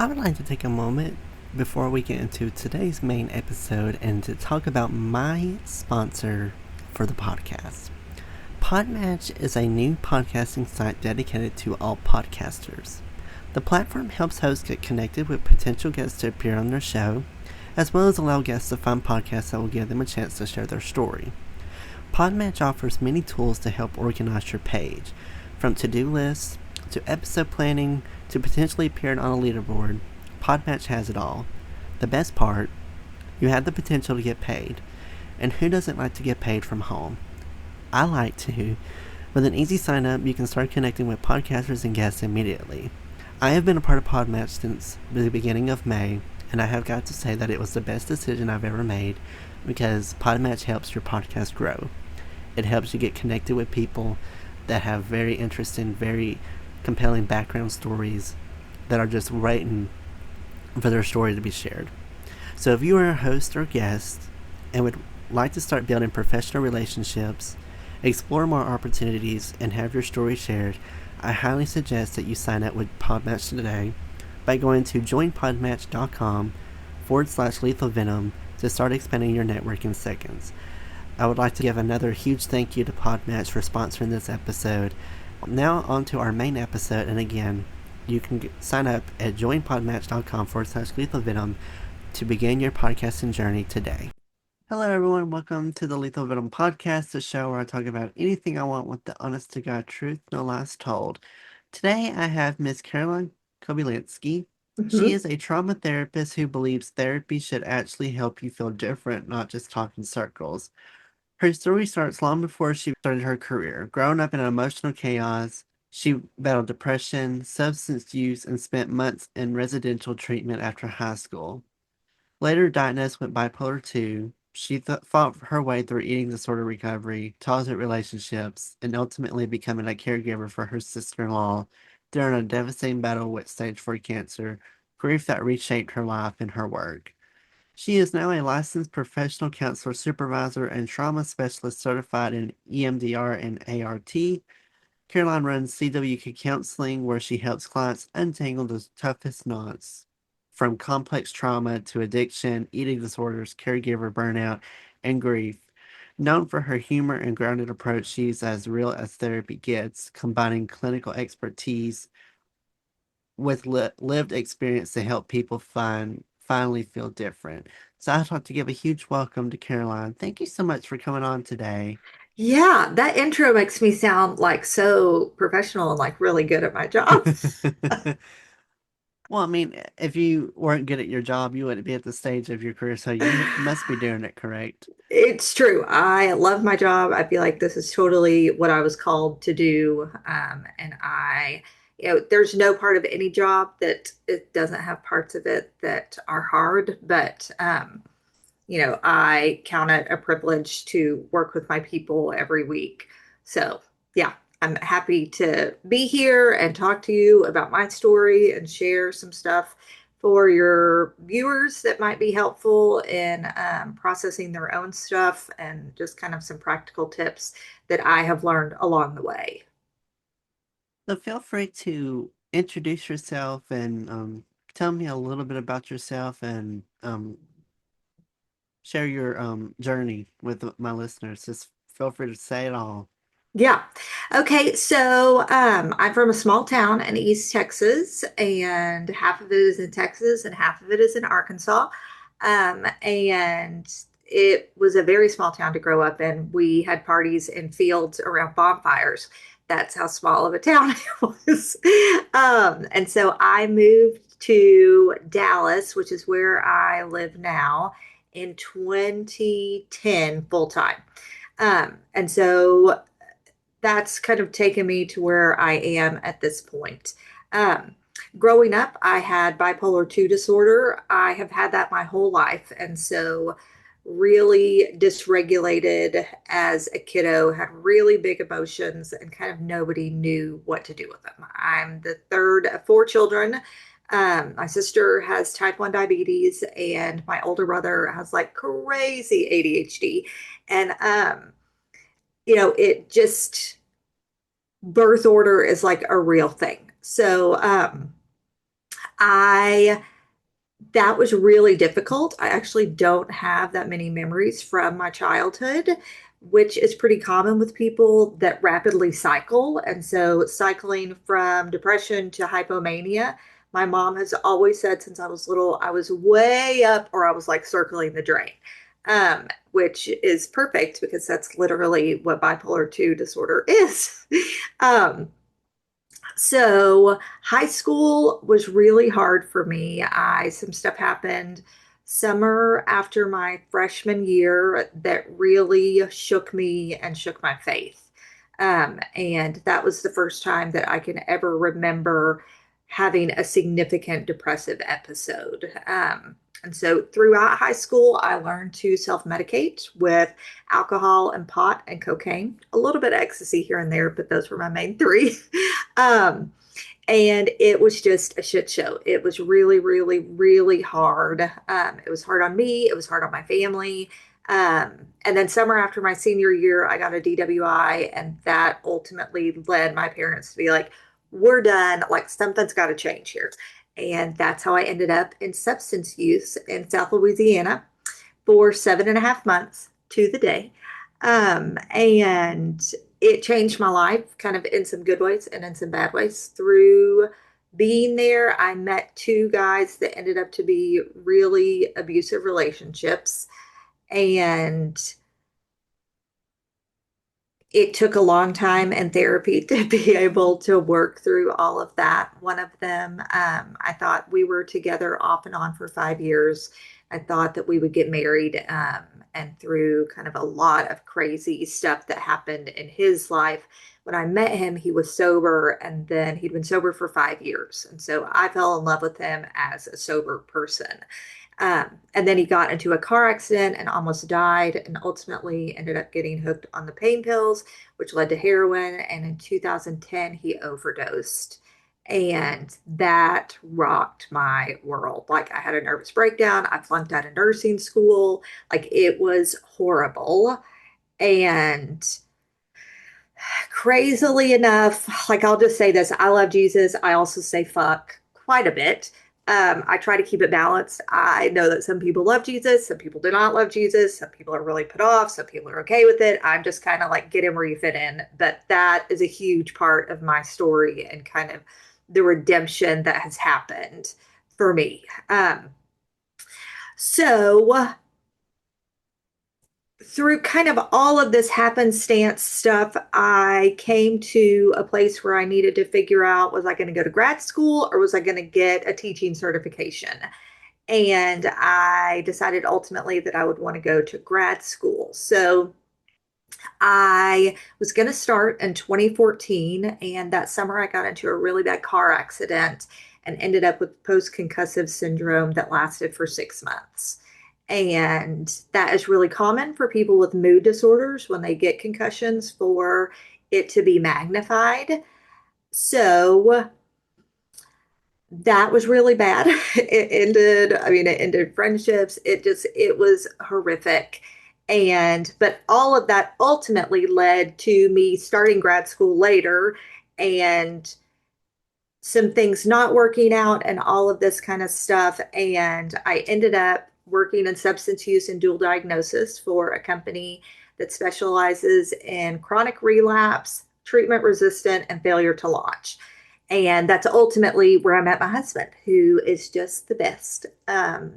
I would like to take a moment before we get into today's main episode and to talk about my sponsor for the podcast. Podmatch is a new podcasting site dedicated to all podcasters. The platform helps hosts get connected with potential guests to appear on their show, as well as allow guests to find podcasts that will give them a chance to share their story. Podmatch offers many tools to help organize your page, from to-do lists to episode planning to potentially appearing on a leaderboard. Podmatch has it all. The best part, you have the potential to get paid. And who doesn't like to get paid from home? I like to. With an easy sign up, you can start connecting with podcasters and guests immediately. I have been a part of Podmatch since the beginning of May, and I have got to say that it was the best decision I've ever made because Podmatch helps your podcast grow. It helps you get connected with people that have very interesting, very compelling background stories that are just waiting for their story to be shared. So if you are a host or guest and would like to start building professional relationships, explore more opportunities, and have your story shared, I highly suggest that you sign up with Podmatch today by going to joinpodmatch.com/lethal venom to start expanding your network in seconds. I would like to give another huge thank you to Podmatch for sponsoring this episode. Now on to our main episode, and again, you can sign up at joinpodmatch.com/lethal venom to begin your podcasting journey today. Hello everyone, welcome to the Lethal Venom Podcast, the show where I talk about anything I want with the honest to God truth, no lies told. Today I have Miss Caroline Kobylinski. She is a trauma therapist who believes therapy should actually help you feel different, not just talk in circles. Her story starts long before she started her career. Growing up in emotional chaos, she battled depression, substance use, and spent months in residential treatment after high school. Later diagnosed with bipolar 2, she fought her way through eating disorder recovery, toxic relationships, and ultimately becoming a caregiver for her sister-in-law during a devastating battle with stage 4 cancer, grief that reshaped her life and her work. She is now a licensed professional counselor supervisor and trauma specialist certified in EMDR and ART. Caroline runs CWK Counseling, where she helps clients untangle the toughest knots from complex trauma to addiction, eating disorders, caregiver burnout, and grief. Known for her humor and grounded approach, she's as real as therapy gets, combining clinical expertise with lived experience to help people finally feel different. So I'd like to give a huge welcome to Caroline. Thank you so much for coming on today. Yeah, that intro makes me sound like so professional and like really good at my job. Well, I mean, if you weren't good at your job, you wouldn't be at the stage of your career, so you must be doing it correct. It's true. I love my job. I feel like this is totally what I was called to do. There's no part of any job that it doesn't have parts of it that are hard, but I count it a privilege to work with my people every week. So, yeah, I'm happy to be here and talk to you about my story and share some stuff for your viewers that might be helpful in processing their own stuff and just kind of some practical tips that I have learned along the way. So feel free to introduce yourself and tell me a little bit about yourself and share your journey with my listeners. Just feel free to say it all. Yeah. Okay. So I'm from a small town in East Texas, and half of it is in Texas and half of it is in Arkansas. And it was a very small town to grow up in. We had parties in fields around bonfires. That's how small of a town it was. And so I moved to Dallas, which is where I live now, in 2010 full time. And so that's kind of taken me to where I am at this point. Um, Growing up, I had bipolar 2 disorder. I have had that my whole life. And so, really dysregulated as a kiddo, had really big emotions, and kind of nobody knew what to do with them. I'm the third of four children. My sister has type 1 diabetes, and my older brother has like crazy ADHD. And it just birth order is like a real thing. So I That was really difficult. I actually don't have that many memories from my childhood, which is pretty common with people that rapidly cycle. And so, cycling from depression to hypomania, my mom has always said since I was little, I was way up or I was like circling the drain, which is perfect because that's literally what bipolar 2 disorder is. um, so high school was really hard for me. Some stuff happened summer after my freshman year that really shook me and shook my faith. And that was the first time that I can ever remember having a significant depressive episode. And so throughout high school, I learned to self-medicate with alcohol and pot and cocaine, a little bit of ecstasy here and there, but those were my main three. Um, and it was just a shit show. It was really, really, really hard. It was hard on me. It was hard on my family. And then summer after my senior year, I got a DWI, and that ultimately led my parents to be like, "We're done. Like something's got to change here." And that's how I ended up in substance use in South Louisiana for 7.5 months to the day. And it changed my life kind of in some good ways and in some bad ways. Through being there, I met two guys that ended up to be really abusive relationships. And it took a long time in therapy to be able to work through all of that. One of them, I thought we were together off and on for 5 years. I thought that we would get married. And through kind of a lot of crazy stuff that happened in his life, when I met him, he was sober and then he'd been sober for 5 years. And so I fell in love with him as a sober person. And then he got into a car accident and almost died, and ultimately ended up getting hooked on the pain pills, which led to heroin. And in 2010, he overdosed. And that rocked my world. Like, I had a nervous breakdown. I flunked out of nursing school. Like, it was horrible. And crazily enough, like, I'll just say this, I love Jesus. I also say fuck quite a bit. I try to keep it balanced. I know that some people love Jesus, some people do not love Jesus, some people are really put off, some people are okay with it. I'm just kind of like, get in where you fit in. But that is a huge part of my story and kind of the redemption that has happened for me. So through kind of all of this happenstance stuff, I came to a place where I needed to figure out, was I going to go to grad school or was I going to get a teaching certification? And I decided ultimately that I would want to go to grad school. So I was going to start in 2014, and that summer I got into a really bad car accident and ended up with post-concussive syndrome that lasted for 6 months. And that is really common for people with mood disorders when they get concussions for it to be magnified. So that was really bad. It ended friendships. It was horrific. But all of that ultimately led to me starting grad school later and some things not working out and all of this kind of stuff. And I ended up working in substance use and dual diagnosis for a company that specializes in chronic relapse, treatment resistant, and failure to launch. And that's ultimately where I met my husband, who is just the best.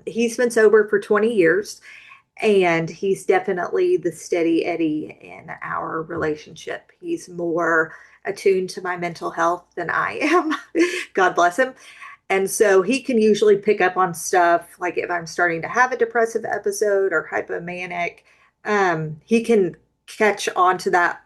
He's been sober for 20 years, and he's definitely the steady Eddie in our relationship. He's more attuned to my mental health than I am. God bless him. And so he can usually pick up on stuff like if I'm starting to have a depressive episode or hypomanic, he can catch on to that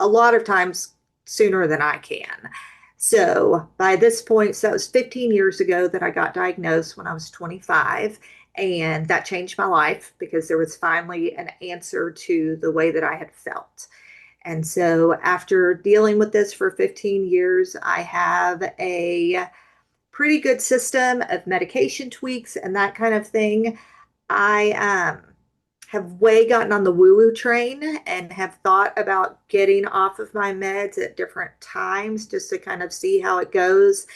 a lot of times sooner than I can. So by this point, so that was 15 years ago that I got diagnosed when I was 25. And that changed my life because there was finally an answer to the way that I had felt. And so after dealing with this for 15 years, I have a pretty good system of medication tweaks and that kind of thing. I have way gotten on the woo woo train and have thought about getting off of my meds at different times just to kind of see how it goes.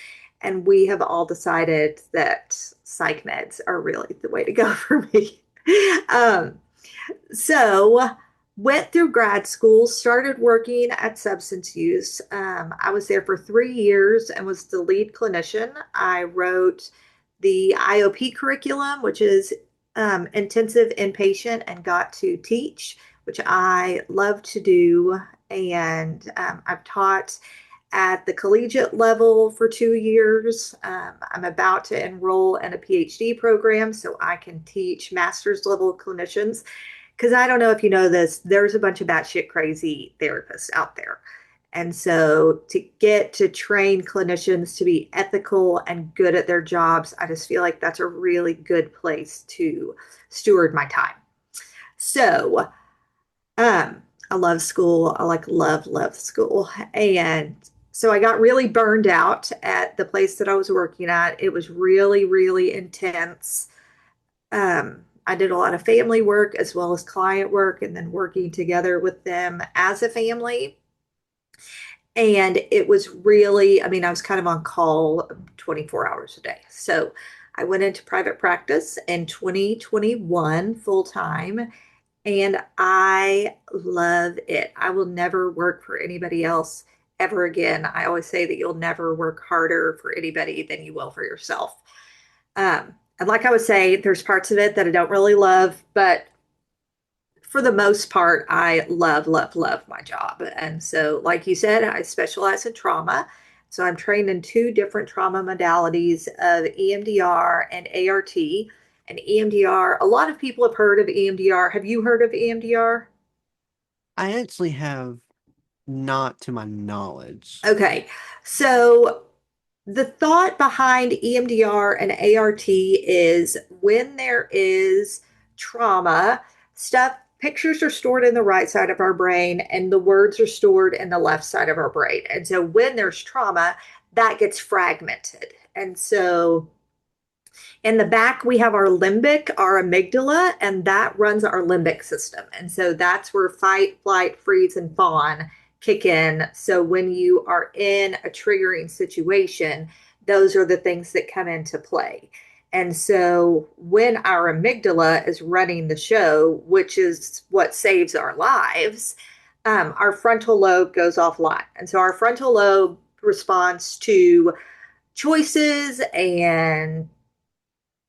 And we have all decided that psych meds are really the way to go for me. um, so went through grad school, started working at substance use. I was there for 3 years and was the lead clinician. I wrote the IOP curriculum, which is intensive inpatient, and got to teach, which I love to do. And I've taught at the collegiate level for 2 years. I'm about to enroll in a PhD program so I can teach master's level clinicians. Because I don't know if you know this, there's a bunch of batshit crazy therapists out there. And so to get to train clinicians to be ethical and good at their jobs, I just feel like that's a really good place to steward my time. So I love school. I like love school. And so I got really burned out at the place that I was working at. It was really intense. I did a lot of family work as well as client work and then working together with them as a family. And it was really, I mean, I was kind of on call 24 hours a day. So I went into private practice in 2021 full time, and I love it. I will never work for anybody else ever again. I always say that you'll never work harder for anybody than you will for yourself. And like I would say, there's parts of it that I don't really love, but for the most part, I love my job. And so, like you said, I specialize in trauma. So I'm trained in two different trauma modalities of EMDR and ART. And EMDR, a lot of people have heard of EMDR. Have you heard of EMDR? I actually have not to my knowledge. Okay. So the thought behind EMDR and ART is when there is trauma, pictures are stored in the right side of our brain and the words are stored in the left side of our brain. And so when there's trauma, that gets fragmented. And so in the back, we have our limbic, our amygdala, and that runs our limbic system. And so that's where fight, flight, freeze, and fawn kick in. So when you are in a triggering situation, those are the things that come into play. And so when our amygdala is running the show, which is what saves our lives, our frontal lobe goes offline. And so our frontal lobe responds to choices and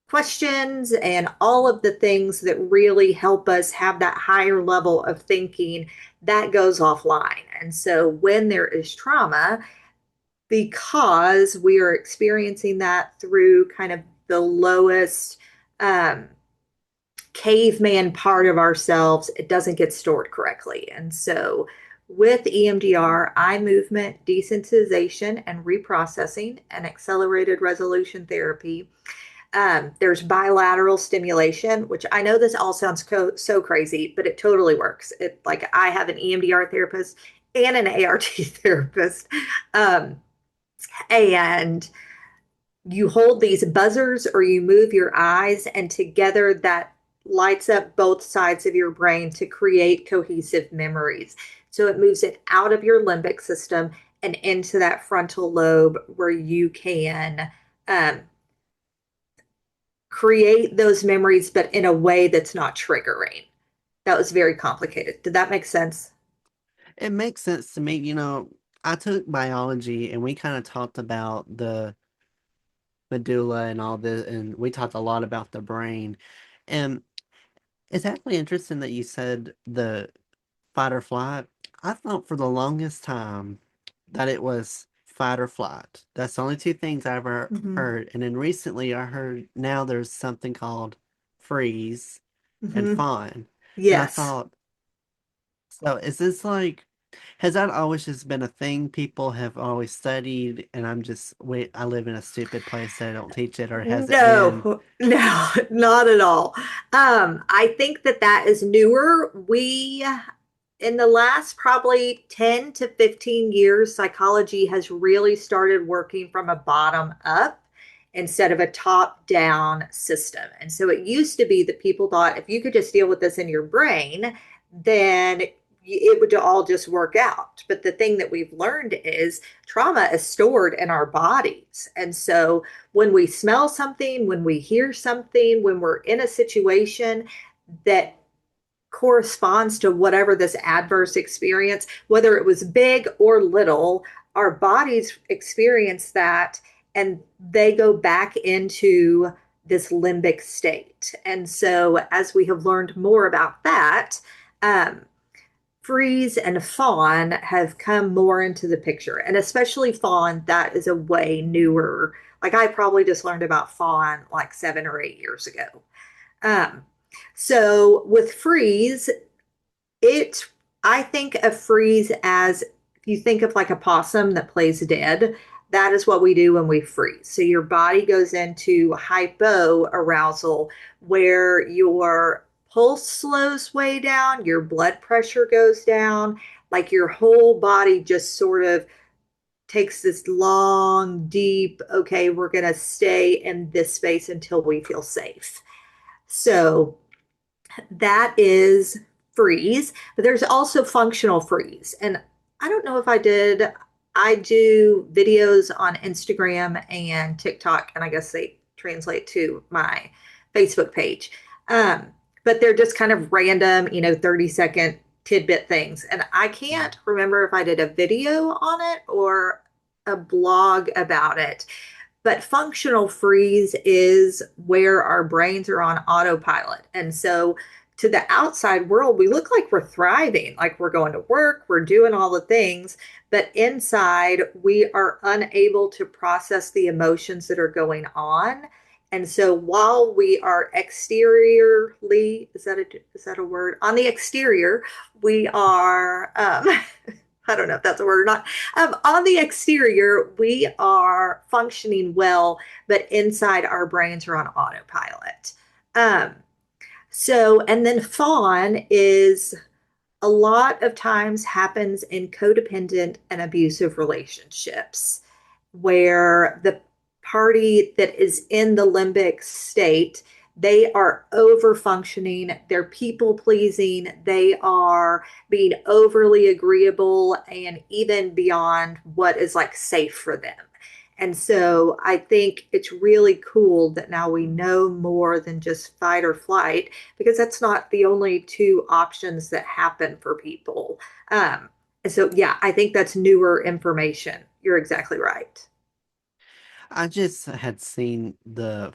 questions and all of the things that really help us have that higher level of thinking that goes offline. And so when there is trauma, because we are experiencing that through kind of the lowest um, caveman part of ourselves, it doesn't get stored correctly. And so with EMDR, eye movement desensitization and reprocessing and accelerated resolution therapy, there's bilateral stimulation, which I know this all sounds so crazy, but it totally works. It like I have an EMDR therapist and an ART therapist, um, and you hold these buzzers or you move your eyes, and together that lights up both sides of your brain to create cohesive memories. So it moves it out of your limbic system and into that frontal lobe where you can um, create those memories, but in a way that's not triggering. That was very complicated. Did that make sense? It makes sense to me. I took biology and we kind of talked about the medulla and all this, and we talked a lot about the brain. And it's actually interesting that you said the fight or flight. I thought for the longest time that it was fight or flight. That's the only two things I ever Mm-hmm. heard. And then recently I heard now there's something called freeze and Mm-hmm. fawn. And I Yes. thought, so is this like, has that always just been a thing people have always studied and I'm just, wait, I live in a stupid place that I don't teach it, or has it been? No, no, not at all. I think that that is newer. In the last probably 10 to 15 years, psychology has really started working from a bottom up instead of a top down system. And so it used to be that people thought if you could just deal with this in your brain, then it would all just work out. But the thing that we've learned is trauma is stored in our bodies. And so when we smell something, when we hear something, when we're in a situation that corresponds to whatever this adverse experience, whether it was big or little, our bodies experience that and they go back into this limbic state. And so, as we have learned more about that, um, freeze and fawn have come more into the picture. And especially fawn, that is a way newer. Like I probably just learned about fawn like 7 or 8 years ago. Um, so with freeze, it I think of freeze as if you think of like a possum that plays dead, that is what we do when we freeze. So your body goes into hypo arousal where your pulse slows way down, your blood pressure goes down, like your whole body just sort of takes this long, deep, okay, we're going to stay in this space until we feel safe. So that is freeze, but there's also functional freeze. And I don't know if I do videos on Instagram and TikTok, and I guess they translate to my Facebook page. Um, but they're just kind of random, 30-second tidbit things. And I can't remember if I did a video on it or a blog about it. But functional freeze is where our brains are on autopilot. And so to the outside world, we look like we're thriving, like we're going to work, we're doing all the things. But inside, we are unable to process the emotions that are going on. And so while we are exteriorly, is that a word? On the exterior, we are I don't know if that's a word or not. On the exterior, we are functioning well, but inside our brains are on autopilot. Um, and then fawn is a lot of times happens in codependent and abusive relationships where the party that is in the limbic state, they are over functioning, they're people pleasing, they are being overly agreeable and even beyond what is like safe for them. And so I think it's really cool that now we know more than just fight or flight, because that's not the only two options that happen for people. And so, yeah, I think that's newer information. You're exactly right. I just had seen the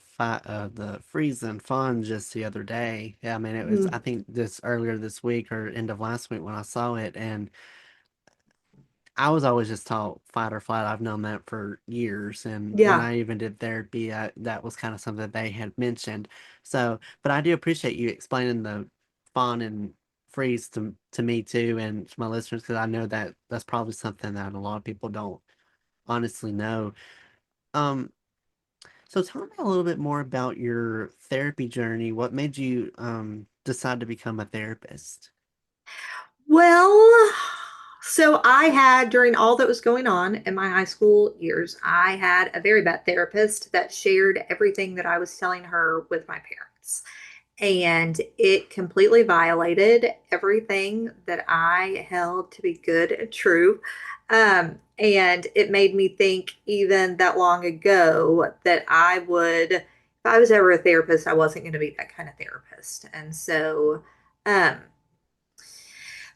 freeze and fun just the other day. Yeah, I mean it was I Mm, think this earlier this week or end of last week when I saw it, and I was always just taught fight or flight. I've known that for years, and when yeah. I even did therapy, that was kind of something they had mentioned. So, but I do appreciate you explaining the fawn and freeze to me too, and to my listeners, because I know that that's probably something that a lot of people don't honestly know. Um, so tell me a little bit more about your therapy journey. What made you decide to become a therapist? Well, so I had, during all that was going on in my high school years, I had a very bad therapist that shared everything that I was telling her with my parents. And it completely violated everything that I held to be good and true. And it made me think, even that long ago, that if I was ever a therapist, I wasn't going to be that kind of therapist. And so, um,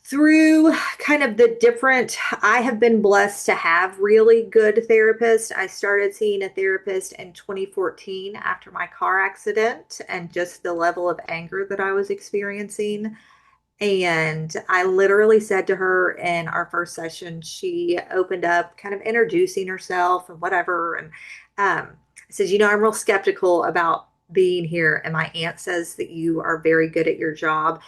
through kind of the different, I have been blessed to have really good therapists. I started seeing a therapist in 2014 after my car accident and just the level of anger that I was experiencing. And I literally said to her in our first session, she opened up kind of introducing herself and whatever. And I said, I'm real skeptical about being here. And my aunt says that you are very good at your job,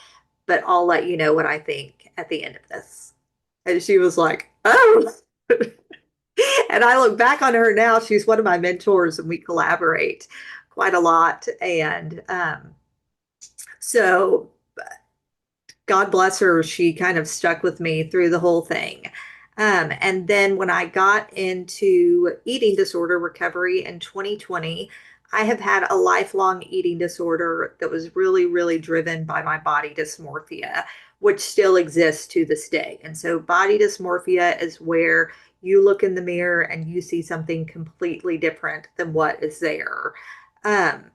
but I'll let you know what I think at the end of this. And she was like, oh. And I look back on her now, she's one of my mentors and we collaborate quite a lot. And so God bless her, she kind of stuck with me through the whole thing. And then when I got into eating disorder recovery in 2020, I have had a lifelong eating disorder that was really, really driven by my body dysmorphia, which still exists to this day. And so body dysmorphia is where you look in the mirror and you see something completely different than what is there. Um,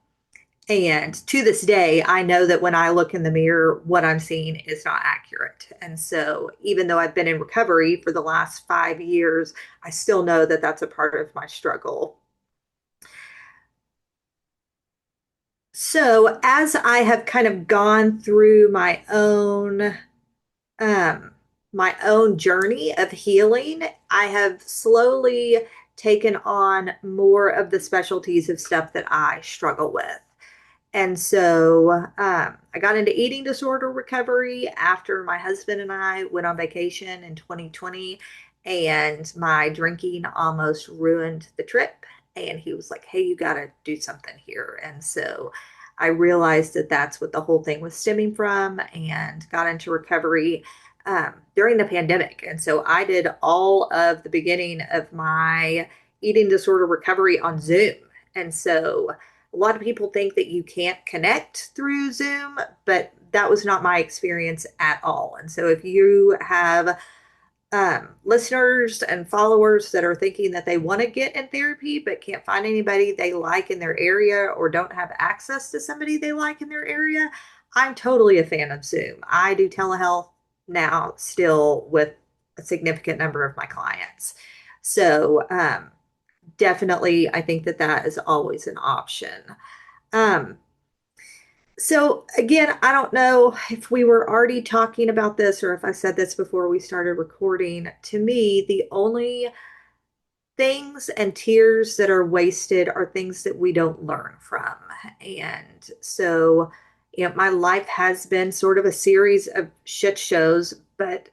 and to this day, I know that when I look in the mirror, what I'm seeing is not accurate. And so, even though I've been in recovery for the last 5 years, I still know that that's a part of my struggle. So, as I have kind of gone through um, my own journey of healing, I have slowly taken on more of the specialties of stuff that I struggle with. And so I got into eating disorder recovery after my husband and I went on vacation in 2020, and my drinking almost ruined the trip. And he was like, "Hey, you got to do something here." And so I realized that that's what the whole thing was stemming from and got into recovery during the pandemic. And so I did all of the beginning of my eating disorder recovery on Zoom. And so a lot of people think that you can't connect through Zoom, but that was not my experience at all. And so if you have listeners and followers that are thinking that they want to get in therapy but can't find anybody they like in their area or don't have access to somebody they like in their area, I'm totally a fan of Zoom. I do telehealth now still with a significant number of my clients. So, definitely, I think that that is always an option. Um, so again, I don't know if we were already talking about this or if I said this before we started recording. To me, the only things and tears that are wasted are things that we don't learn from. And so, my life has been sort of a series of shit shows, but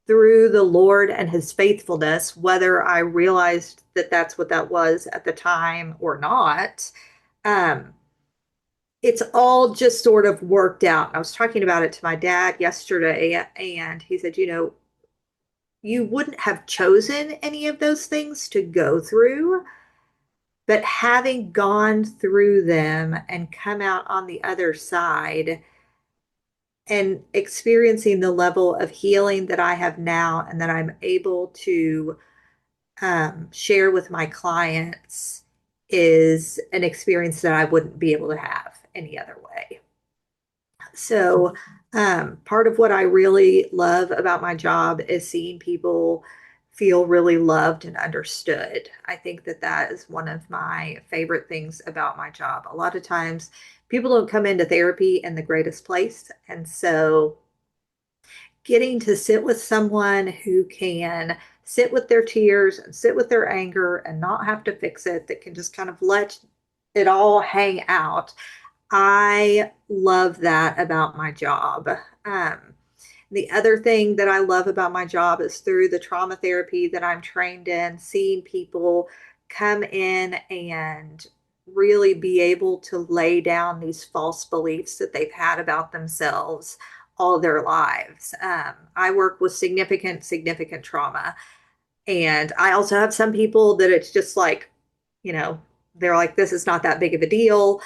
through the Lord and his faithfulness, whether I realized that that's what that was at the time or not, um, it's all just sort of worked out. I was talking about it to my dad yesterday, and he said, you wouldn't have chosen any of those things to go through, but having gone through them and come out on the other side and experiencing the level of healing that I have now and that I'm able to share with my clients is an experience that I wouldn't be able to have any other way. So, part of what I really love about my job is seeing people feel really loved and understood. I think that that is one of my favorite things about my job. A lot of times, people don't come into therapy in the greatest place. And so, getting to sit with someone who can sit with their tears and sit with their anger and not have to fix it, that can just kind of let it all hang out. I love that about my job. Um, the other thing that I love about my job is through the trauma therapy that I'm trained in, seeing people come in and really be able to lay down these false beliefs that they've had about themselves all their lives. I work with significant trauma. And I also have some people that it's just like, you know, they're like, this is not that big of a deal.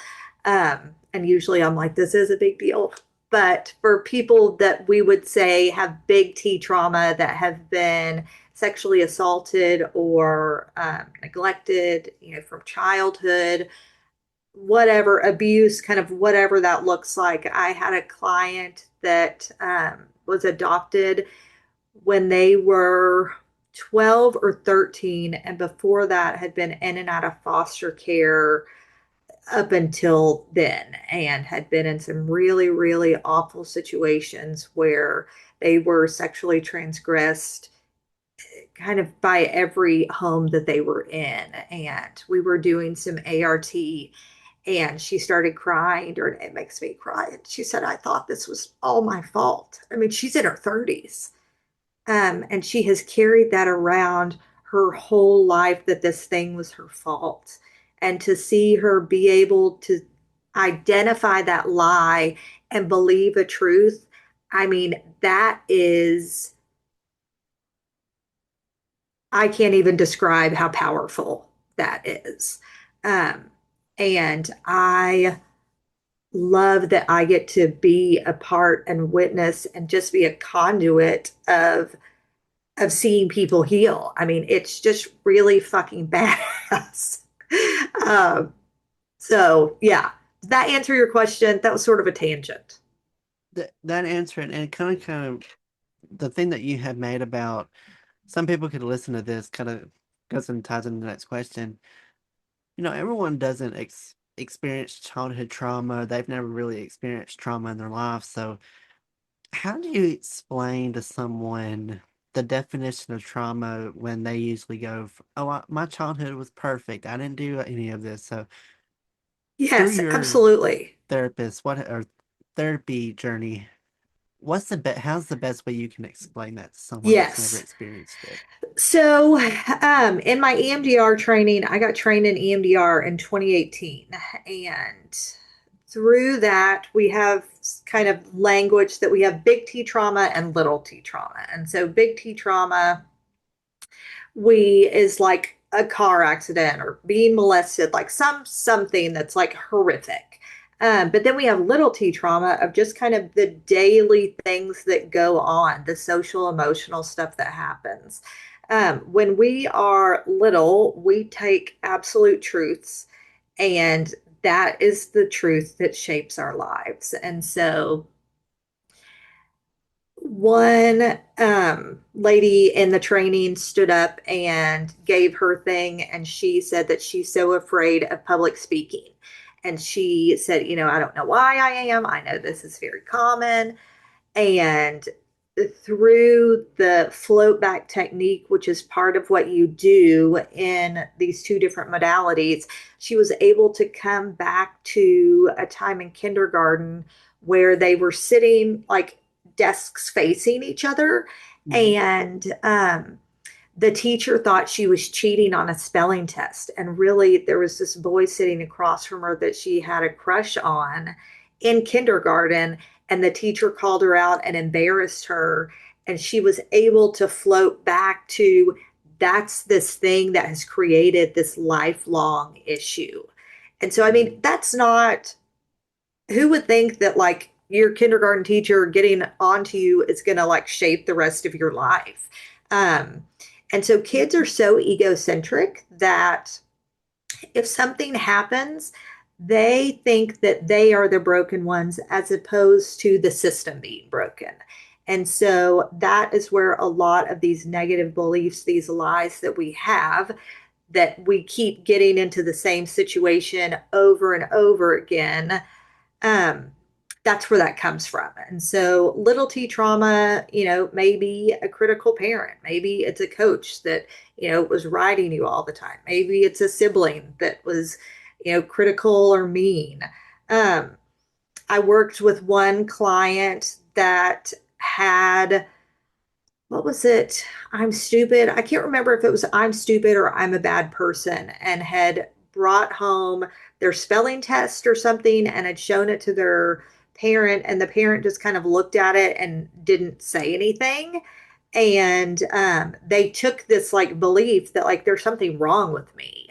And usually I'm like, this is a big deal. But for people that we would say have big T trauma, that have been sexually assaulted or neglected, from childhood, whatever abuse, kind of whatever that looks like. I had a client that was adopted when they were 12 or 13, and before that had been in and out of foster care up until then, and had been in some really, really awful situations where they were sexually transgressed kind of by every home that they were in. And we were doing some ART, and she started crying, or it makes me cry. And she said, I thought this was all my fault. I mean, she's in her 30s. And she has carried that around her whole life, that this thing was her fault. And to see her be able to identify that lie and believe a truth, I mean, that is, I can't even describe how powerful that is. Um, and I love that I get to be a part and witness and just be a conduit of seeing people heal. I mean, it's just really fucking badass. Um, so yeah, did that answer your question? That was sort of a tangent. That answer, and it kind of the thing that you had made about some people could listen to this kind of goes and ties into the next question. Everyone doesn't experience childhood trauma. They've never really experienced trauma in their life. So, how do you explain to someone the definition of trauma when they usually go, "Oh, my childhood was perfect. I didn't do any of this." So, through Yes, your absolutely. therapist, what or therapy journey, how's the best way you can explain that to someone that's never Yes. experienced it? So, in my EMDR training, I got trained in EMDR in 2018. And through that, we have kind of language that we have big T trauma and little T trauma. And so, big T trauma, we is like a car accident or being molested, like something that's like horrific. But then we have little T trauma of just kind of the daily things that go on, the social emotional stuff that happens. When we are little, we take absolute truths, and that is the truth that shapes our lives. And so one lady in the training stood up and gave her thing, and she said that she's so afraid of public speaking. And she said, I don't know why I am. I know this is very common. And through the float back technique, which is part of what you do in these two different modalities, she was able to come back to a time in kindergarten where they were sitting like desks facing each other. Mhm. And the teacher thought she was cheating on a spelling test. And really, there was this boy sitting across from her that she had a crush on in kindergarten. And the teacher called her out and embarrassed her. And she was able to float back to that's this thing that has created this lifelong issue. And so, I mean, Mhm. that's not who would think that like your kindergarten teacher getting onto you is going to like shape the rest of your life. Um, and so kids are so egocentric that if something happens, they think that they are the broken ones as opposed to the system being broken. And so that is where a lot of these negative beliefs, these lies that we have, that we keep getting into the same situation over and over again, um, that's where that comes from. And so little T trauma, maybe a critical parent, maybe it's a coach that, was riding you all the time. Maybe it's a sibling that was, critical or mean. Um, I worked with one client that had, what was it? I'm stupid. I can't remember if it was I'm stupid or I'm a bad person, and had brought home their spelling test or something and had shown it to their parent, and the parent just kind of looked at it and didn't say anything. And they took this like belief that like there's something wrong with me.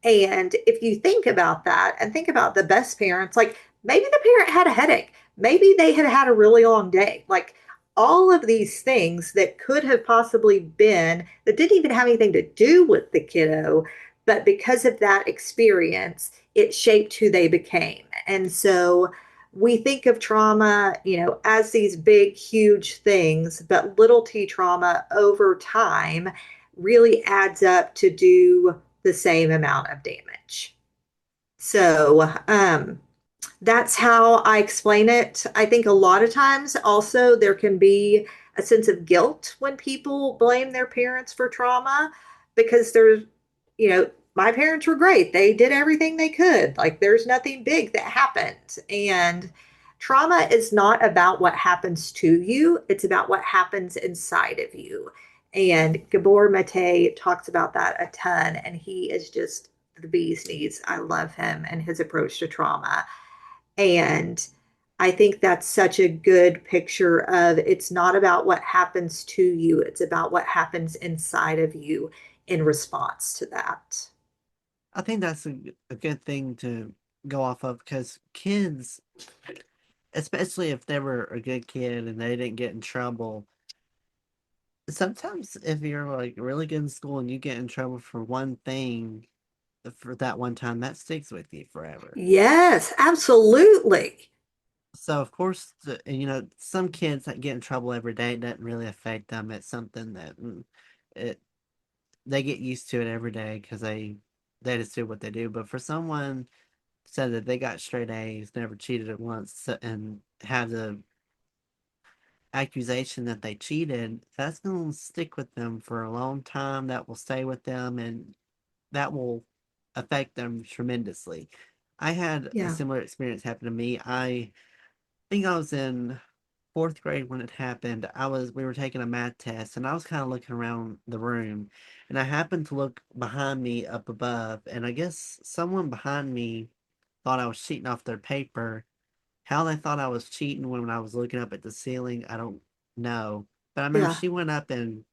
And if you think about that and think about the best parents, like maybe the parent had a headache, maybe they had had a really long day, like all of these things that could have possibly been that didn't even have anything to do with the kiddo, but because of that experience, it shaped who they became. And so we think of trauma, as these big, huge things, but little t trauma over time really adds up to do the same amount of damage. So, that's how I explain it. I think a lot of times also there can be a sense of guilt when people blame their parents for trauma because my parents were great. They did everything they could. Like there's nothing big that happened. And trauma is not about what happens to you, it's about what happens inside of you. And Gabor Mate talks about that a ton. And he is just the bee's knees. I love him and his approach to trauma. And I think that's such a good picture of it's not about what happens to you, it's about what happens inside of you in response to that. I think that's a good thing to go off of because kids, especially if they were a good kid and they didn't get in trouble, sometimes if you're like really good in school and you get in trouble for one thing for that one time, that sticks with you forever. Yes, absolutely. So of course, some kids that get in trouble every day, it doesn't really affect them. It's something that it they get used to it every day because they just do what they do. But for someone said that they got straight A's, never cheated at once, and have the accusation that they cheated, that's going to stick with them for a long time. That will stay with them, and that will affect them tremendously. I had a Yeah. similar experience happen to me. I think I was in fourth grade when it happened. We were taking a math test, and I was kind of looking around the room, and I happened to look behind me up above, and I guess someone behind me thought I was cheating off their paper. How they thought I was cheating when I was looking up at the ceiling, I don't know. But I remember Yeah. she went up and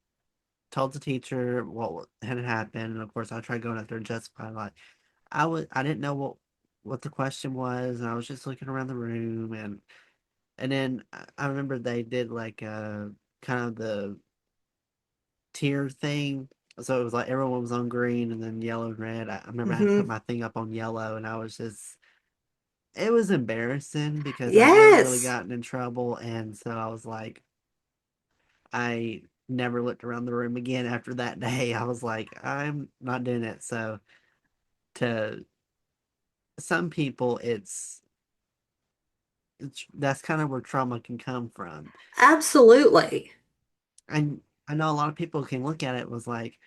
told the teacher what had happened, and of course I tried going up there and justify like I didn't know what the question was, and I was just looking around the room, and then I remember they did like kind of the tier thing. So it was like everyone was on green and then yellow and red. I remember I had to put Hmm. my thing up on yellow, and I was just it was embarrassing because I'd never really Yes, gotten in trouble, and so I was like I never looked around the room again after that day. I was like I'm not doing it. So to some people it's that's kind of where trauma can come from. absolutely. And I know a lot of people can look at it was like,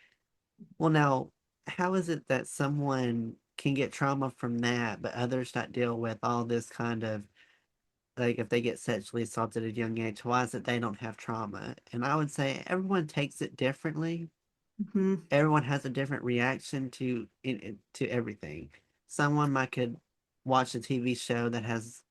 well, now, how is it that someone can get trauma from that, but others that deal with all this kind of like if they get sexually assaulted at a young age, why is it they don't have trauma? And I would say everyone takes it differently. Hmm. Everyone has a different reaction to everything. Someone might could watch a TV show that has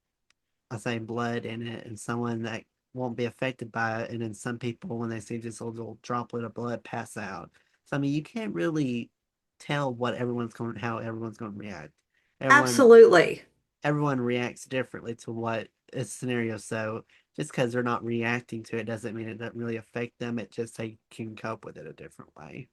I say blood in it, and someone that won't be affected by it, and then some people when they see just a little droplet of blood pass out. So I mean, you can't really tell how everyone's going to react. Everyone Absolutely. everyone reacts differently to what is scenario. So just because they're not reacting to it doesn't mean it doesn't really affect them. It just they can cope with it a different way.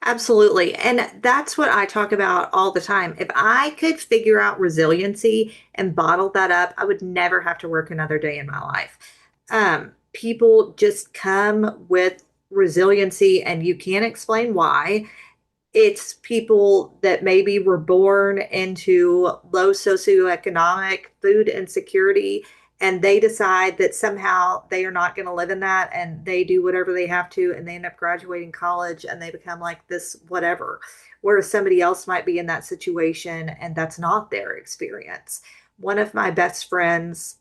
Absolutely. And that's what I talk about all the time. If I could figure out resiliency and bottle that up, I would never have to work another day in my life. People just come with resiliency, and you can't explain why. It's people that maybe were born into low socioeconomic food insecurity, and they decide that somehow they are not going to live in that, and they do whatever they have to, and they end up graduating college and they become like this whatever, whereas somebody else might be in that situation and that's not their experience. One of my best friends,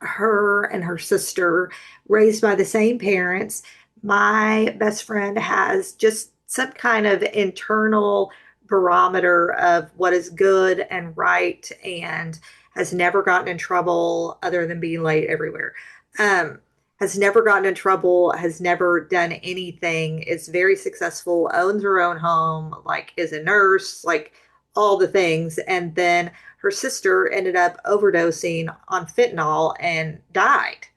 her and her sister, raised by the same parents. My best friend has just some kind of internal barometer of what is good and right, and has never gotten in trouble other than being late everywhere. Um, has never gotten in trouble, has never done anything, is very successful, owns her own home, like is a nurse, like all the things. And then her sister ended up overdosing on fentanyl and died.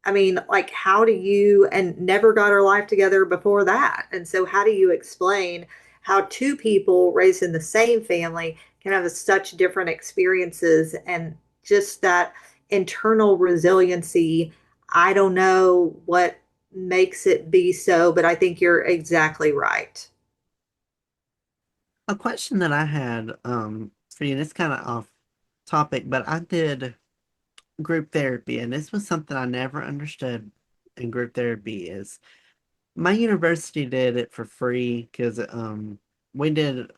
I mean, like, how do you, and never got her life together before that? And so, how do you explain how two people raised in the same family can have such different experiences and just that internal resiliency? I don't know what makes it be so, but I think you're exactly right. A question that I had for you, and it's kind of off topic, but I did group therapy, and this was something I never understood in group therapy is my university did it for free because we did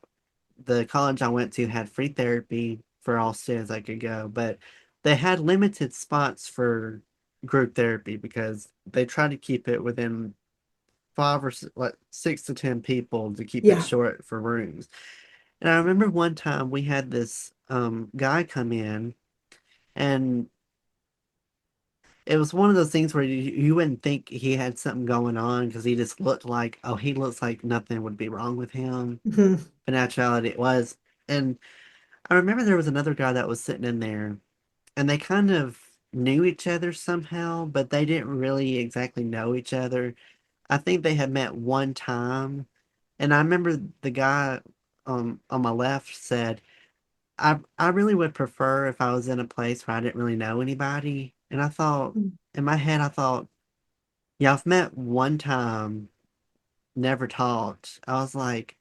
the college I went to had free therapy for all students I could go, but they had limited spots for group therapy because they tried to keep it within like 6 to 10 people to keep it Yeah. short for rooms. And I remember one time we had this guy come in, and it was one of those things where you wouldn't think he had something going on because he just looked like, oh, he looks like nothing would be wrong with him. Mhm. But in actuality, it was. And I remember there was another guy that was sitting in there, and they kind of knew each other somehow, but they didn't really exactly know each other. I think they had met one time, and I remember the guy on my left said, I really would prefer if I was in a place where I didn't really know anybody." And I thought, Mm. in my head, I thought, yeah, I've met one time, never talked. I was like,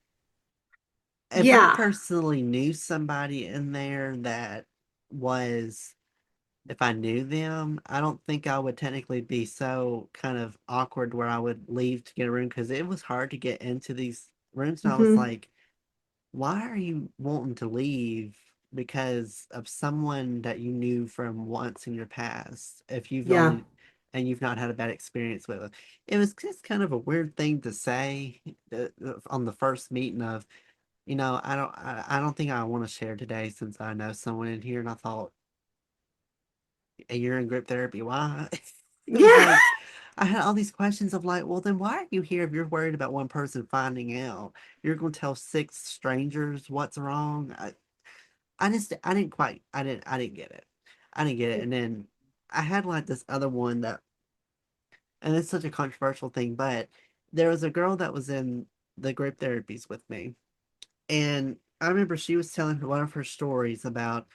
if I Yeah. personally knew somebody in there that was, if I knew them, I don't think I would technically be so kind of awkward where I would leave to get a room because it was hard to get into these rooms. And I was Hmm. like, why are you wanting to leave because of someone that you knew from once in your past if you've Yeah. only and you've not had a bad experience with it? It was just kind of a weird thing to say on the first meeting of, I don't think I want to share today since I know someone in here. And I thought, "Hey, you're in group therapy, why?" It was Yeah. like I had all these questions of like, well, then why are you here if you're worried about one person finding out? You're going to tell six strangers what's wrong? I didn't get it. I didn't get it. And then I had like this other one that, and it's such a controversial thing, but there was a girl that was in the group therapies with me. And I remember she was telling one of her stories about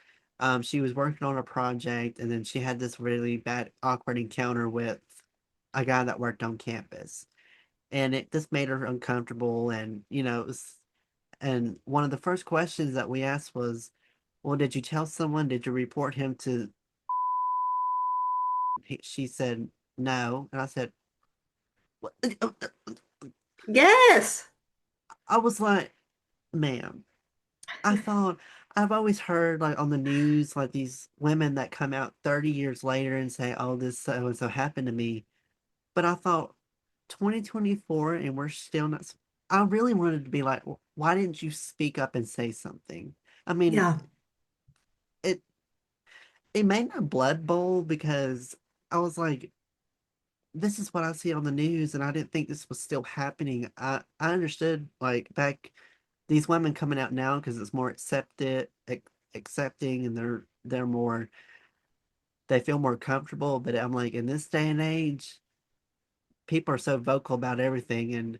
she was working on a project and then she had this really bad, awkward encounter with a guy that worked on campus. And it just made her uncomfortable. And, and one of the first questions that we asked was, well, did you tell someone? Did you report him to? She said, no. And I said, what? Yes. I was like, ma'am, I thought I've always heard like on the news, like these women that come out 30 years later and say, oh, this so and so happened to me. But I thought 2024 and we're still not. I really wanted to be like, why didn't you speak up and say something? I mean, Yeah. it it made my blood boil because I was like, this is what I see on the news, and I didn't think this was still happening. I understood like back these women coming out now because it's more accepting, and they're more they feel more comfortable. But I'm like, in this day and age, people are so vocal about everything, and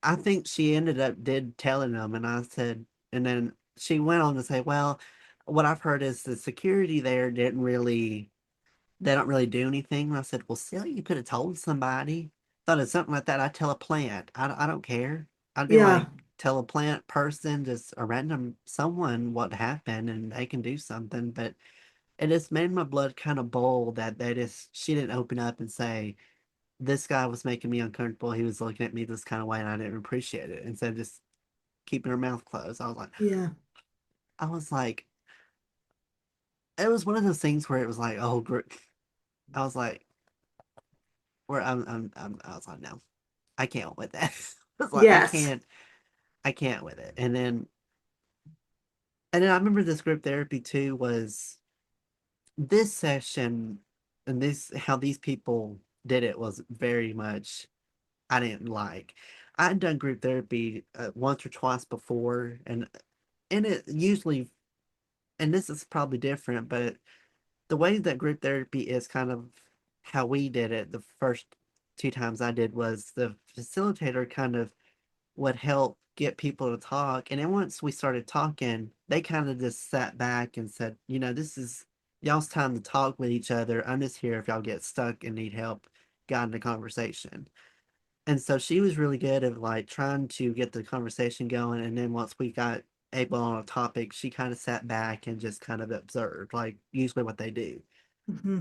I think she ended up did telling them, and I said, and then she went on to say, well, what I've heard is the security there didn't really they don't really do anything. And I said, well, still, you could have told somebody. Thought of something like that. I'd tell a plant. I don't care. I'd be Yeah. like, tell a plant person, just a random someone what happened and they can do something. But it just made my blood kind of boil that she didn't open up and say, this guy was making me uncomfortable. He was looking at me this kind of way and I didn't appreciate it. Instead of just keeping her mouth closed. Yeah. I was like, it was one of those things where it was like, oh, I was like, where I was like, no. I can't with that. I was like, Yes. I can't with it. And then I remember this group therapy too was this session and this how these people did it was very much I didn't like. I'd done group therapy once or twice before, and it usually and this is probably different, but the way that group therapy is kind of how we did it the first two times I did was the facilitator kind of would help get people to talk. And then once we started talking, they kind of just sat back and said, this is y'all's time to talk with each other. I'm just here if y'all get stuck and need help guiding the conversation. And so she was really good at like trying to get the conversation going. And then once we got able on a topic, she kind of sat back and just kind of observed, like usually what they do. Hmm.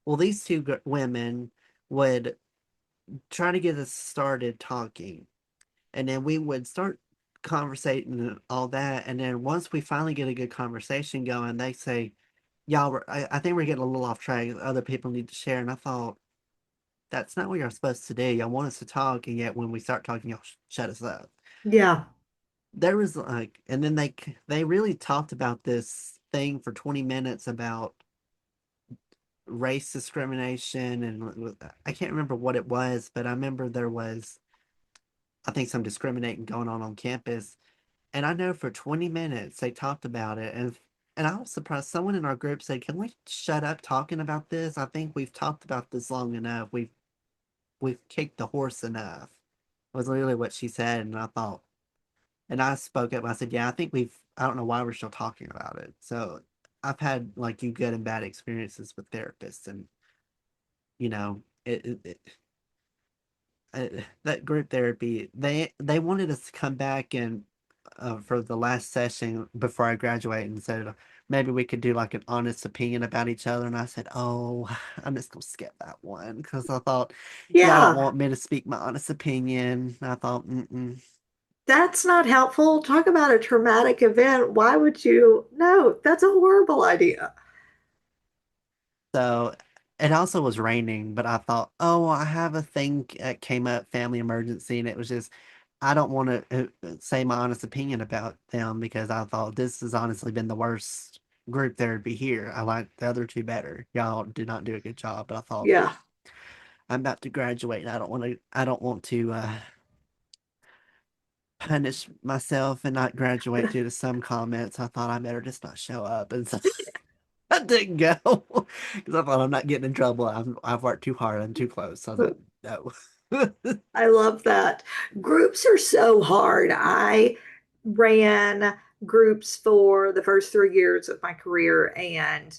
Well, these two women would try to get us started talking and then we would start conversating and all that. And then once we finally get a good conversation going, they say, "Y'all, I think we're getting a little off track. Other people need to share." And I thought, that's not what you're supposed to do. Y'all want us to talk, and yet when we start talking, y'all shut us up. Yeah. There was like, and then they really talked about this thing for 20 minutes about race discrimination, and I can't remember what it was, but I remember there was, I think, some discriminating going on campus. And I know for 20 minutes they talked about it, and I was surprised someone in our group said, "Can we shut up talking about this? I think we've talked about this long enough. We've kicked the horse enough." Was literally what she said, and I thought, and I spoke up. I said, "Yeah, I think we've. I don't know why we're still talking about it." So I've had like you good and bad experiences with therapists, and you know, uh, that group therapy. They wanted us to come back and for the last session before I graduate, and said maybe we could do like an honest opinion about each other. And I said, "Oh, I'm just gonna skip that one," because I thought y'all don't Yeah, want me to speak my honest opinion. I thought, mm-mm. that's not helpful. Talk about a traumatic event. Why would you? No, that's a horrible idea. So it also was raining, but I thought, oh, I have a thing that came up, family emergency, and it was just, I don't want to say my honest opinion about them because I thought this has honestly been the worst group there would be here. I like the other two better. Y'all did not do a good job, but I thought Yeah. I'm about to graduate. And I don't want to punish myself and not graduate due to some comments. I thought I better just not show up, and so I didn't go because I thought I'm not getting in trouble. I've worked too hard. I'm too close. So I said no. I love that. Groups are so hard. I ran groups for the first 3 years of my career, and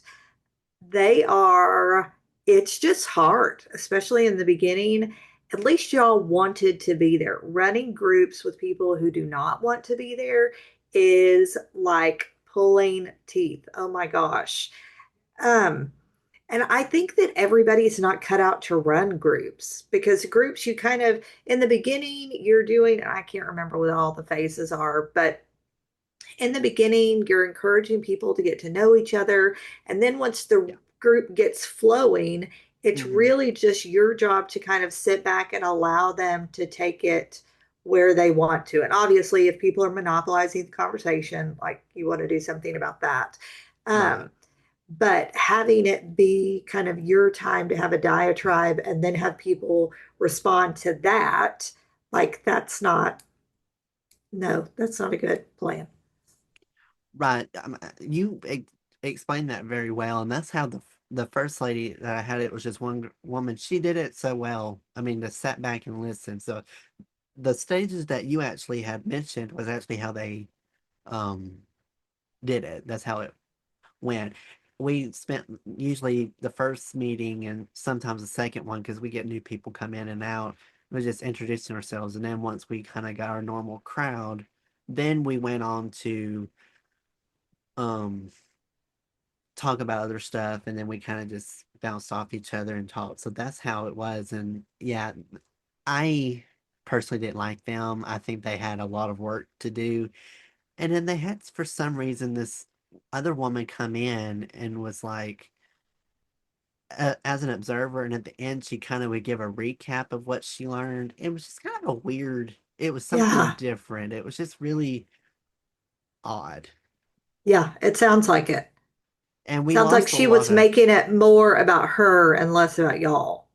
they are, it's just hard, especially in the beginning. At least y'all wanted to be there. Running groups with people who do not want to be there is like pulling teeth. Oh my gosh. Um, and I think that everybody's not cut out to run groups because groups, you kind of, in the beginning, you're doing, I can't remember what all the phases are, but in the beginning, you're encouraging people to get to know each other. And then once the Yeah. group gets flowing, it's Hmm. really just your job to kind of sit back and allow them to take it where they want to. And obviously, if people are monopolizing the conversation, like you want to do something about that. Right. Um, but having it be kind of your time to have a diatribe and then have people respond to that, like that's not, no, that's not a good plan. Right. You explained that very well, and that's how the first lady that I had, it was just one woman. She did it so well. I mean, to sat back and listen. So the stages that you actually had mentioned was actually how they um did it. That's how it went. We spent usually the first meeting and sometimes the second one because we get new people come in and out. We just introducing ourselves, and then once we kind of got our normal crowd, then we went on to um talk about other stuff, and then we kind of just bounced off each other and talked. So that's how it was, and yeah, I personally didn't like them. I think they had a lot of work to do, and then they had for some reason this other woman come in and was like as an observer, and at the end she kind of would give a recap of what she learned. It was just kind of a weird, it was something Yeah. different. It was just really odd, Yeah, it sounds like it. and we Sounds like lost a she lot was of. making it more about her and less about y'all.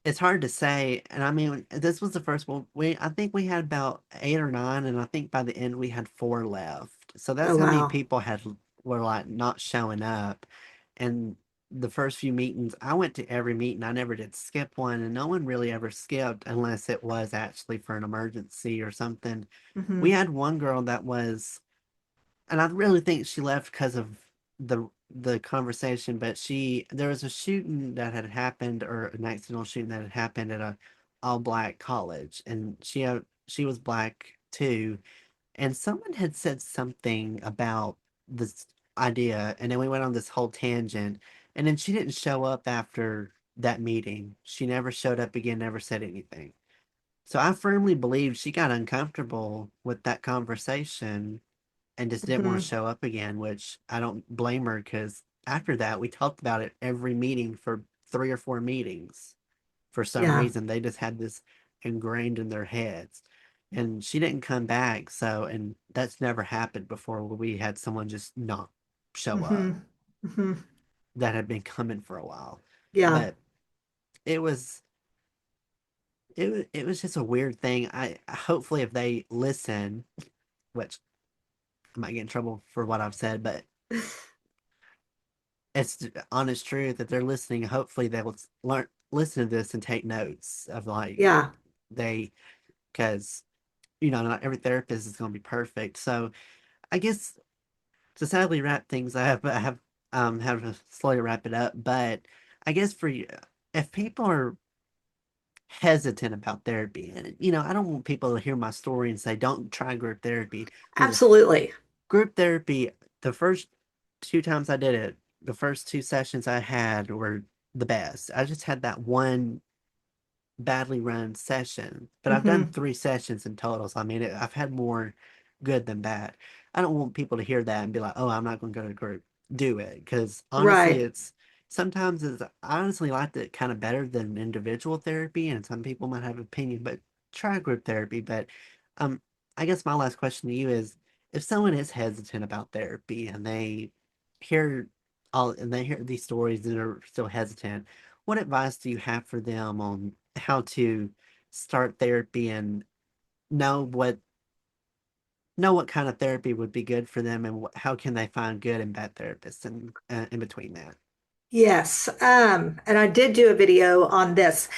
It's hard to say, and I mean, this was the first one. I think we had about 8 or 9, and I think by the end we had 4 left. So Oh, that's how many wow. people had were like not showing up. And the first few meetings, I went to every meeting. I never did skip one, and no one really ever skipped unless it was actually for an emergency or something. We Hmm. had one girl that was, and I really think she left because of the conversation. But there was a shooting that had happened, or an accidental shooting that had happened at a all black college, and she was black too. And someone had said something about this idea, and then we went on this whole tangent, and then she didn't show up after that meeting. She never showed up again, never said anything. So I firmly believe she got uncomfortable with that conversation and just didn't want to Hmm. show up again, which I don't blame her because after that, we talked about it every meeting for 3 or 4 meetings. For some Yeah. reason, they just had this ingrained in their heads. And she didn't come back. So, and that's never happened before where we had someone just not show up Hmm. Hmm. that had been coming for a while. Yeah. But it was it was just a weird thing. I hopefully if they listen, which I might get in trouble for what I've said, but it's the honest truth that they're listening. Hopefully, they will learn, listen to this, and take notes of like Yeah, they, because not every therapist is going to be perfect. So I guess to sadly wrap things up, I have to slowly wrap it up. But I guess for you, if people are hesitant about therapy, and I don't want people to hear my story and say don't try group therapy, because absolutely. group therapy, the first two times I did it, the first two sessions I had were the best. I just had that one badly run session, but I've done Hmm. 3 sessions in total. So I mean, I've had more good than bad. I don't want people to hear that and be like, "Oh, I'm not going to go to group." Do it, because honestly, Right. it's sometimes it's I honestly liked it kind of better than individual therapy, and some people might have an opinion, but try group therapy. But um, I guess my last question to you is, if someone is hesitant about therapy and hear they hear these stories and are still hesitant, what advice do you have for them on how to start therapy and know what know what kind of therapy would be good for them, and how can they find good and bad therapists in between that? Yes. And I did do a video on this.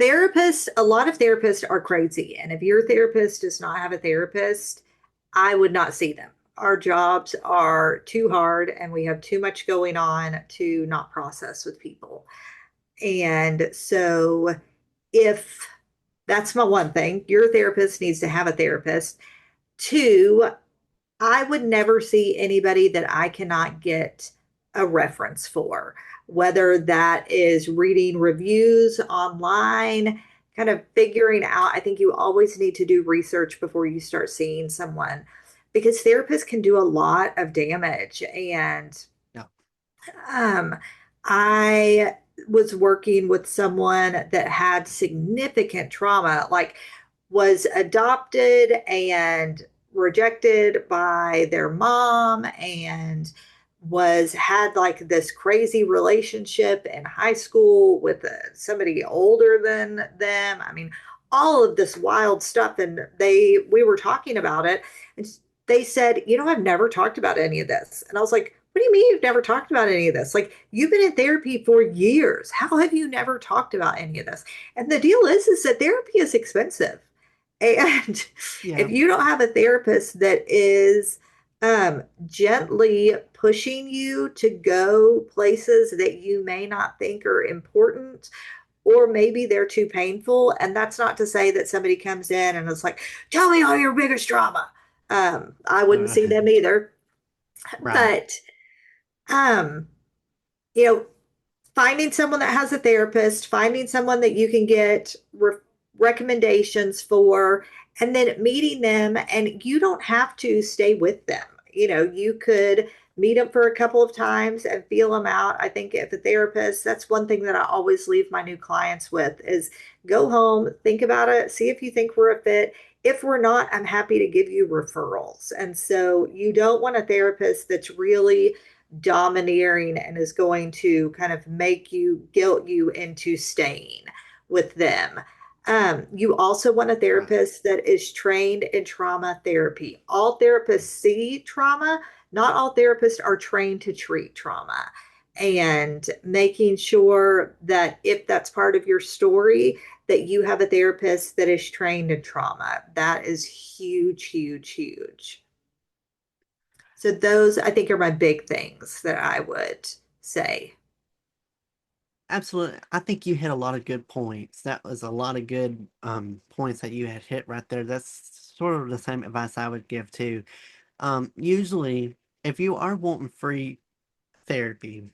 Therapists, a lot of therapists are crazy. And if your therapist does not have a therapist, I would not see them. Our jobs are too hard and we have too much going on to not process with people. And so, if that's my one thing, your therapist needs to have a therapist. Two, I would never see anybody that I cannot get a reference for, whether that is reading reviews online, kind of figuring out. I think you always need to do research before you start seeing someone because therapists can do a lot of damage. And No. um, I was working with someone that had significant trauma, like was adopted and rejected by their mom and was had like this crazy relationship in high school with somebody older than them. I mean, all of this wild stuff. And we were talking about it, and they said, I've never talked about any of this. And I was like, what do you mean you've never talked about any of this? Like, you've been in therapy for years. How have you never talked about any of this? And the deal is that therapy is expensive. And if Yeah. you don't have a therapist that is gently pushing you to go places that you may not think are important, or maybe they're too painful. And that's not to say that somebody comes in and is like, tell me all your biggest drama. I wouldn't Uh, see them either. right. But, um, you know, finding someone that has a therapist, finding someone that you can get recommendations for, and then meeting them. And you don't have to stay with them. You could meet them for a couple of times and feel them out. I think if a therapist, that's one thing that I always leave my new clients with is go home, think about it, see if you think we're a fit. If we're not, I'm happy to give you referrals. And so you don't want a therapist that's really domineering and is going to kind of make you guilt you into staying with them. You also want a Right. therapist that is trained in trauma therapy. All therapists see trauma, not all therapists are trained to treat trauma. And making sure that if that's part of your story, that you have a therapist that is trained in trauma. That is huge, huge, huge. So those I think are my big things that I would say. Absolutely. I think you hit a lot of good points. That was a lot of good points that you had hit right there. That's sort of the same advice I would give too. Usually, if you are wanting free therapy,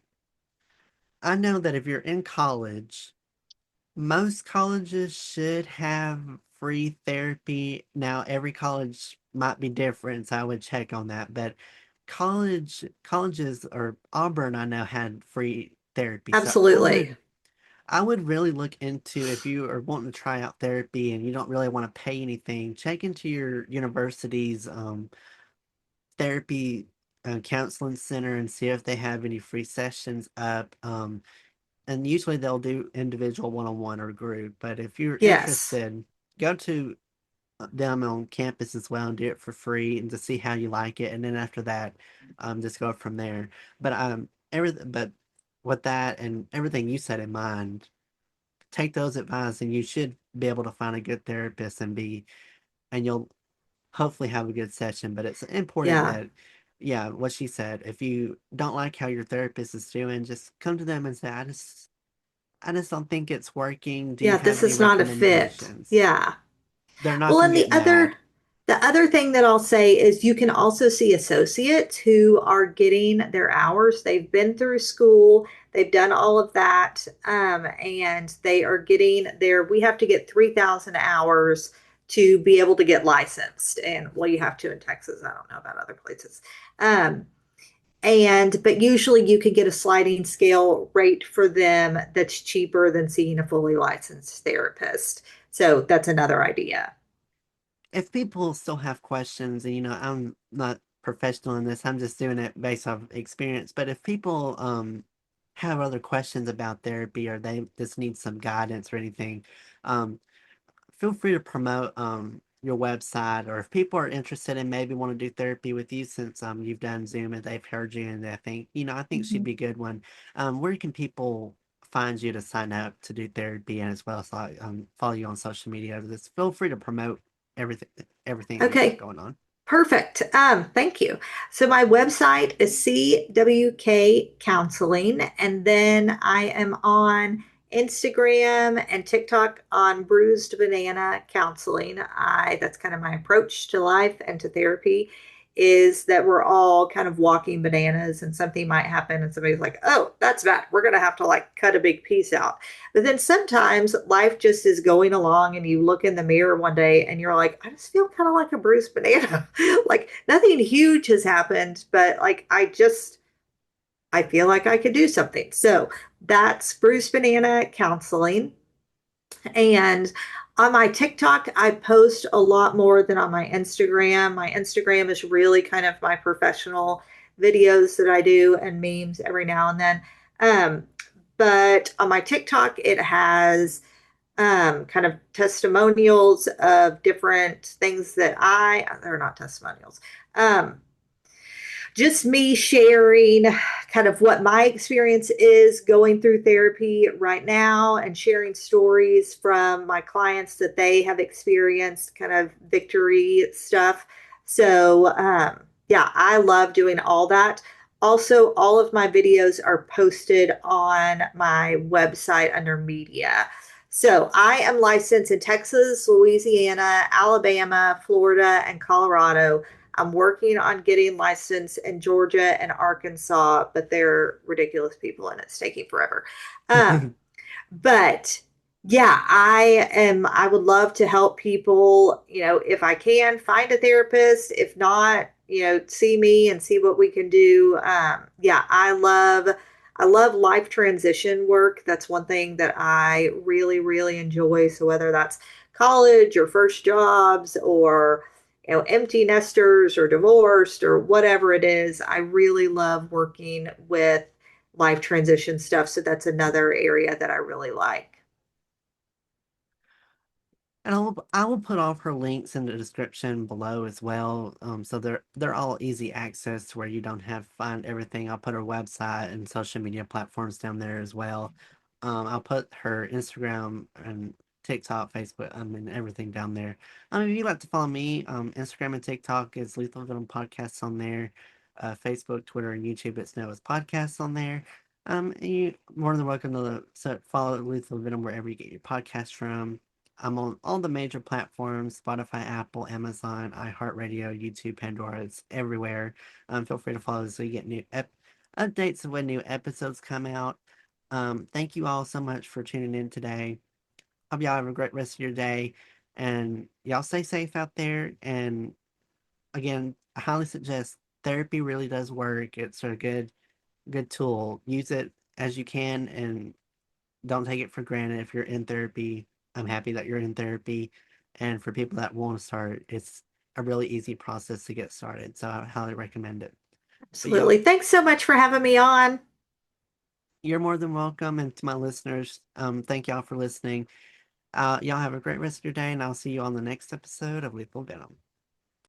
I know that if you're in college, most colleges should have free therapy. Now, every college might be different, so I would check on that. But colleges or Auburn, I know had free therapy. So Absolutely. I would really look into, if you are wanting to try out therapy and you don't really want to pay anything, check into your university's therapy counseling center and see if they have any free sessions up. And usually they'll do individual one-on-one or group. But if you're Yes. interested, go to them on campus as well and do it for free and to see how you like it. And then after that, just go from there. But with that and everything you said in mind, take those advice and you should be able to find a good therapist and you'll hopefully have a good session. But it's important Yeah. that, yeah, what she said, if you don't like how your therapist is doing, just come to them and say, I just don't think it's working. Do you Yeah, have this any is not a fit. recommendations? Yeah. They're not Well, going and to get mad. the other thing that I'll say is you can also see associates who are getting their hours. They've been through school, they've done all of that, and they are getting their. We have to get 3,000 hours to be able to get licensed, and well, you have to in Texas. I don't know about other places. Um, but usually you can get a sliding scale rate for them that's cheaper than seeing a fully licensed therapist. So that's another idea. If people still have questions, and I'm not professional in this, I'm just doing it based off experience. But if people have other questions about therapy or they just need some guidance or anything, um, feel free to promote your website, or if people are interested and maybe want to do therapy with you since you've done Zoom and they've heard you and they think, I think she'd Mhm. be a good one. Where can people find you to sign up to do therapy and as well as follow you on social media? Just feel free to promote everything everything that you got Okay, going on. perfect. Thank you. So my website is CWK Counseling, and then I am on Instagram and TikTok on Bruised Banana Counseling. I That's kind of my approach to life and to therapy is that we're all kind of walking bananas and something might happen and somebody's like, "Oh, that's bad. We're going to have to like cut a big piece out." But then sometimes life just is going along and you look in the mirror one day and you're like, I just feel kind of like a bruised banana. Like nothing huge has happened, but like I feel like I could do something. So that's Bruised Banana Counseling. And on my TikTok, I post a lot more than on my Instagram. My Instagram is really kind of my professional videos that I do and memes every now and then. Um, but on my TikTok, it has kind of testimonials of different things they're not testimonials, just me sharing kind of what my experience is going through therapy right now and sharing stories from my clients that they have experienced, kind of victory stuff. So, yeah, I love doing all that. Also, all of my videos are posted on my website under media. So, I am licensed in Texas, Louisiana, Alabama, Florida, and Colorado. I'm working on getting licensed in Georgia and Arkansas, but they're ridiculous people and it's taking forever. Um, but yeah, I would love to help people, if I can find a therapist. If not, see me and see what we can do. Yeah, I love life transition work. That's one thing that I really, really enjoy. So whether that's college or first jobs or empty nesters or divorced or whatever it is, I really love working with life transition stuff. So that's another area that I really like. And I will put all of her links in the description below as well. So they're all easy access to where you don't have to find everything. I'll put her website and social media platforms down there as well. I'll put her Instagram and TikTok, Facebook, everything down there. If you'd like to follow me, Instagram and TikTok is Lethal Venom Podcasts on there. Facebook, Twitter, and YouTube, it's Noah's Podcasts on there. You're more than welcome to follow Lethal Venom wherever you get your podcast from. I'm on all the major platforms: Spotify, Apple, Amazon, iHeartRadio, YouTube, Pandora. It's everywhere. Feel free to follow so you get new updates of when new episodes come out. Thank you all so much for tuning in today. Hope y'all have a great rest of your day. And y'all stay safe out there. And again, I highly suggest therapy really does work. It's a good tool. Use it as you can and don't take it for granted if you're in therapy. I'm happy that you're in therapy. And for people that want to start, it's a really easy process to get started. So I highly recommend it. But Absolutely. y'all, Thanks so much for having me on. you're more than welcome. And to my listeners, thank y'all for listening. Y'all have a great rest of your day, and I'll see you on the next episode of Lethal Venom.